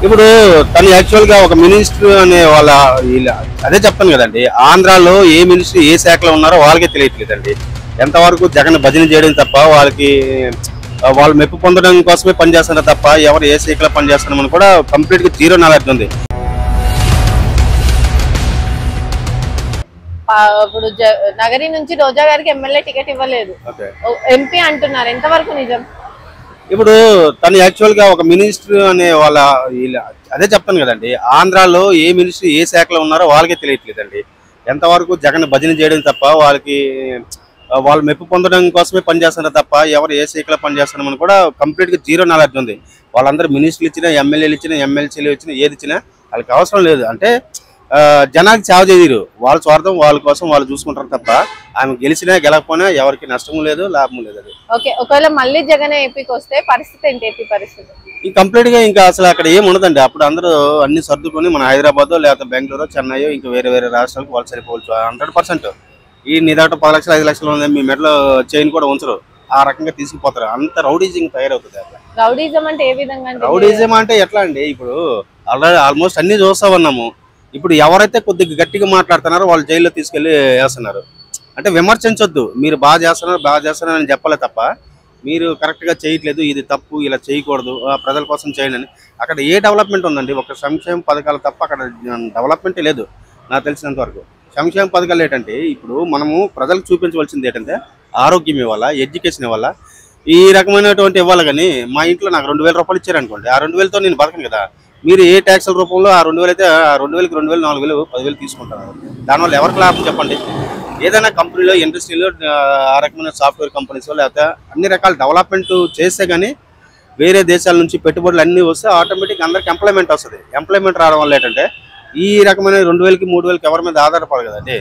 ఇప్పుడు తను యాక్చువల్ గా ఒక మినిస్టర్ అనే వాళ్ళ అదే చెప్తాను కదండి. ఆంధ్రాలో ఏ మినిస్టర్ ఏ శాఖలో ఉన్నారో వాళ్ళకే తెలియట్లేదండి. ఎంతవరకు జగన్ భజన చేయడం తప్ప వాళ్ళకి వాళ్ళు మెప్పు పొందడం కోసమే పనిచేస్తున్నారు తప్ప ఎవరు ఏ శాఖలో పనిచేస్తున్నామని కూడా కంప్లీట్ గా జీరో నాలెడ్జ్ ఉంది. ఇప్పుడు నగరి నుంచి రోజా గారికి ఎమ్మెల్యే టికెట్ ఇవ్వలేదు, ఎంపీ అంటున్నారు, ఎంతవరకు నిజం? ఇప్పుడు తను యాక్చువల్ గా ఒక మినిస్టర్ అనే వాళ్ళ అదే చెప్తాను కదండి. ఆంధ్రాలో ఏ మినిస్టర్ ఏ శాఖలో ఉన్నారో వాళ్ళకే తెలియట్లేదండి. ఎంతవరకు జగన్ భజన చేయడం తప్ప వాళ్ళకి వాళ్ళు మెప్పు పొందడం కోసమే పనిచేస్తున్నారు తప్ప ఎవరు ఏ శాఖలో పనిచేస్తున్నామని కూడా కంప్లీట్ గా జీరో నాలెడ్జ్ ఉంది. వాళ్ళందరూ మినిస్టర్లు ఇచ్చినా, ఎమ్మెల్యేలు ఇచ్చినా, ఎమ్మెల్సీలు ఇచ్చినా, ఏది ఇచ్చినా వాళ్ళకి అవసరం లేదు. అంటే జనానికి సేవ చేయరు. వాళ్ళ స్వార్థం వాళ్ళ కోసం వాళ్ళు చూసుకుంటారు తప్ప ఆమె గెలిచినా గెలకపోయినా ఎవరికి నష్టం లేదు, లాభం లేదు. అది ఓకే, ఒకవేళ మళ్ళీ జగన్ ఏపీకి వస్తే పరిస్థితి ఏంటి? ఏపీ పరిస్థితి ఈ కంప్లీట్ గా ఇంకా అసలు అక్కడ ఏం ఉండదండి. అప్పుడు అందరూ అన్ని సర్దుకొని మన హైదరాబాద్ లేకపోతే బెంగళూరు, చెన్నై, ఇంకా వేరే వేరే రాష్ట్రాలకు వాళ్ళు సరిపోవచ్చు 100%. ఈ నీ దాంట్లో 10 లక్షలు 5 లక్షలు ఉంది, మీ మెడలో చైన్ కూడా ఉంచరు, ఆ రకంగా తీసుకుపోతారు. అంత రౌడీజింగ్ తయారవుతుంది. రౌడీజం అంటే ఏ విధంగా? రౌడీజం అంటే ఎట్లా అండి, ఇప్పుడు ఆల్మోస్ట్ అన్ని చూస్తా ఉన్నాము. ఇప్పుడు ఎవరైతే కొద్దిగా గట్టిగా మాట్లాడుతున్నారో వాళ్ళు జైల్లో తీసుకెళ్లి వేస్తున్నారు. అంటే విమర్శించొద్దు, మీరు బాగా చేస్తున్నారు అని చెప్పలే తప్ప మీరు కరెక్ట్ గా చేయట్లేదు, ఇది తప్పు, ఇలా చేయకూడదు, ప్రజల కోసం చేయండి అని. అక్కడ ఏ డెవలప్మెంట్ ఉందండి? ఒక సంక్షేమ పథకాలు తప్ప అక్కడ డెవలప్మెంటే లేదు నాకు తెలిసినంత వరకు. సంక్షేమ పథకాలు ఏంటంటే ఇప్పుడు మనము ప్రజలకు చూపించవలసింది ఏంటంటే ఆరోగ్యం ఇవ్వాలా, ఎడ్యుకేషన్ ఇవ్వాలా, ఈ రకమైనటువంటి ఇవ్వాలి. కానీ మా ఇంట్లో నాకు 2000 రూపాయలు ఇచ్చారనుకోండి, ఆ 2000తో నేను బతకను కదా. మీరు ఏ ట్యాక్సుల రూపంలో ఆ 2000 అయితే ఆ 2000కి 2000, 4000, 10,000 తీసుకుంటారు. దానివల్ల ఎవరికి లాభం చెప్పండి? ఏదైనా కంపెనీలో, ఇండస్ట్రీలో, ఆ రకమైన సాఫ్ట్వేర్ కంపెనీస్ లేకపోతే అన్ని రకాల డెవలప్మెంట్ చేస్తే కానీ వేరే దేశాల నుంచి పెట్టుబడులు అన్నీ వస్తే ఆటోమేటిక్ అందరికి ఎంప్లాయ్మెంట్ వస్తుంది. ఎంప్లాయ్మెంట్ రావడం వల్ల ఏంటంటే ఈ రకమైన 2000కి 3000కి ఎవరి మీద ఆధారపడదు కదండి.